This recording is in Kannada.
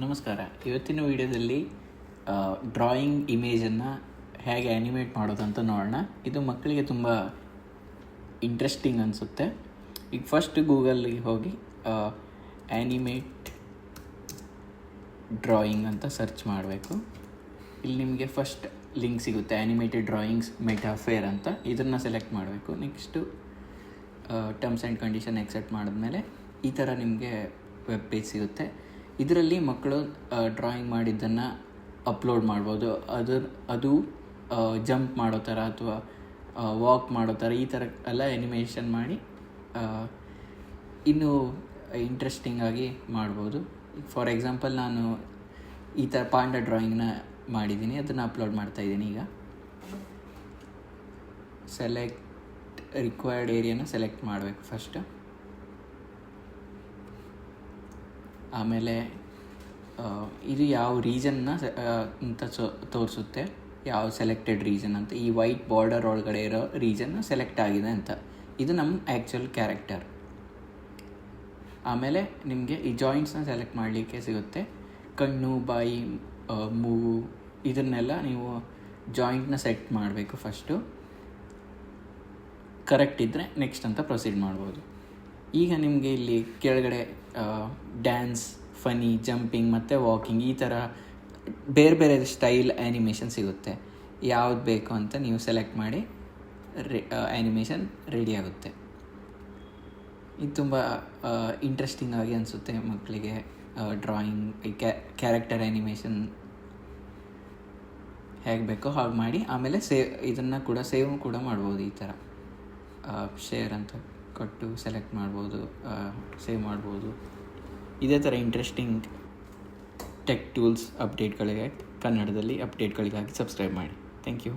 ನಮಸ್ಕಾರ. ಇವತ್ತಿನ ವಿಡಿಯೋದಲ್ಲಿ ಡ್ರಾಯಿಂಗ್ ಇಮೇಜನ್ನು ಹೇಗೆ ಆ್ಯನಿಮೇಟ್ ಮಾಡೋದು ಅಂತ ನೋಡೋಣ. ಇದು ಮಕ್ಕಳಿಗೆ ತುಂಬ ಇಂಟ್ರೆಸ್ಟಿಂಗ್ ಅನಿಸುತ್ತೆ. ಈಗ ಫಸ್ಟ್ ಗೂಗಲ್ಗೆ ಹೋಗಿ ಆ್ಯನಿಮೇಟ್ ಡ್ರಾಯಿಂಗ್ ಅಂತ ಸರ್ಚ್ ಮಾಡಬೇಕು. ಇಲ್ಲಿ ನಿಮಗೆ ಫಸ್ಟ್ ಲಿಂಕ್ ಸಿಗುತ್ತೆ, ಆ್ಯನಿಮೇಟೆಡ್ ಡ್ರಾಯಿಂಗ್ಸ್ ಮೆಟಾಫೇರ್ ಅಂತ. ಇದನ್ನು ಸೆಲೆಕ್ಟ್ ಮಾಡಬೇಕು. Next terms and condition accept ಮಾಡಿದ್ಮೇಲೆ ಈ ಥರ ನಿಮಗೆ ವೆಬ್ ಪೇಜ್ ಸಿಗುತ್ತೆ. ಇದರಲ್ಲಿ ಮಕ್ಕಳು ಡ್ರಾಯಿಂಗ್ ಮಾಡಿದ್ದನ್ನು ಅಪ್ಲೋಡ್ ಮಾಡ್ಬೋದು. ಅದು ಜಂಪ್ ಮಾಡೋ ಥರ ಅಥವಾ ವಾಕ್ ಮಾಡೋ ಥರ ಈ ಥರ ಎಲ್ಲ ಆ್ಯನಿಮೇಷನ್ ಮಾಡಿ ಇನ್ನೂ ಇಂಟ್ರೆಸ್ಟಿಂಗಾಗಿ ಮಾಡ್ಬೋದು. ಫಾರ್ ಎಕ್ಸಾಂಪಲ್ ನಾನು ಈ ಥರ ಪಾಂಡ ಡ್ರಾಯಿಂಗ್ನ ಮಾಡಿದ್ದೀನಿ, ಅದನ್ನು ಅಪ್ಲೋಡ್ ಮಾಡ್ತಾಯಿದ್ದೀನಿ. ಈಗ ಸೆಲೆಕ್ಟ್ ರಿಕ್ವೈರ್ಡ್ ಏರಿಯಾನ ಸೆಲೆಕ್ಟ್ ಮಾಡಬೇಕು ಫಸ್ಟ್. ಆಮೇಲೆ ಇದು ಯಾವ ರೀಜನ್ನ ಅಂತ ತೋರಿಸುತ್ತೆ, ಯಾವ ಸೆಲೆಕ್ಟೆಡ್ ರೀಜನ್ ಅಂತ. ಈ ವೈಟ್ ಬಾರ್ಡರ್ ಒಳಗಡೆ ಇರೋ ರೀಜನ್ನು ಸೆಲೆಕ್ಟ್ ಆಗಿದೆ ಅಂತ. ಇದು ನಮ್ಮ ಆ್ಯಕ್ಚುಯಲ್ ಕ್ಯಾರೆಕ್ಟರ್. ಆಮೇಲೆ ನಿಮಗೆ ಈ ಜಾಯಿಂಟ್ಸ್ನ ಸೆಲೆಕ್ಟ್ ಮಾಡಲಿಕ್ಕೆ ಸಿಗುತ್ತೆ. ಕಣ್ಣು, ಬಾಯಿ, ಮೂಗು ಇದನ್ನೆಲ್ಲ ನೀವು ಜಾಯಿಂಟ್ನ ಸೆಟ್ ಮಾಡಬೇಕು ಫಸ್ಟು. ಕರೆಕ್ಟ್ ಇದ್ದರೆ ನೆಕ್ಸ್ಟ್ ಅಂತ ಪ್ರೊಸೀಡ್ ಮಾಡ್ಬೋದು. ಈಗ ನಿಮಗೆ ಇಲ್ಲಿ ಕೆಳಗಡೆ ಡ್ಯಾನ್ಸ್, ಫನಿ, ಜಂಪಿಂಗ್ ಮತ್ತು ವಾಕಿಂಗ್ ಈ ಥರ ಬೇರೆ ಬೇರೆ ಸ್ಟೈಲ್ ಆ್ಯನಿಮೇಷನ್ ಸಿಗುತ್ತೆ. ಯಾವ್ದು ಬೇಕು ಅಂತ ನೀವು ಸೆಲೆಕ್ಟ್ ಮಾಡಿ ಆ್ಯನಿಮೇಷನ್ ರೆಡಿ ಆಗುತ್ತೆ. ಇದು ತುಂಬ ಇಂಟ್ರೆಸ್ಟಿಂಗ್ ಆಗಿ ಅನಿಸುತ್ತೆ ಮಕ್ಕಳಿಗೆ. ಡ್ರಾಯಿಂಗ್ ಕ್ಯಾರೆಕ್ಟರ್ ಆ್ಯನಿಮೇಷನ್ ಹೇಗೆ ಬೇಕೋ ಹಾಗೆ ಮಾಡಿ ಆಮೇಲೆ ಇದನ್ನು ಕೂಡ ಸೇವ್ ಕೂಡ ಮಾಡ್ಬೋದು. ಈ ಥರ ಶೇರ್ ಅಂತ ಕೊಟ್ಟು ಸೆಲೆಕ್ಟ್ ಮಾಡ್ಬೋದು, ಸೇವ್ ಮಾಡ್ಬೋದು. ಇದೇ ಥರ ಇಂಟ್ರೆಸ್ಟಿಂಗ್ ಟೆಕ್ ಟೂಲ್ಸ್ ಅಪ್ಡೇಟ್ಗಳಿಗೆ ಕನ್ನಡದಲ್ಲಿ ಅಪ್ಡೇಟ್ಗಳಿಗಾಗಿ ಸಬ್ಸ್ಕ್ರೈಬ್ ಮಾಡಿ. Thank you.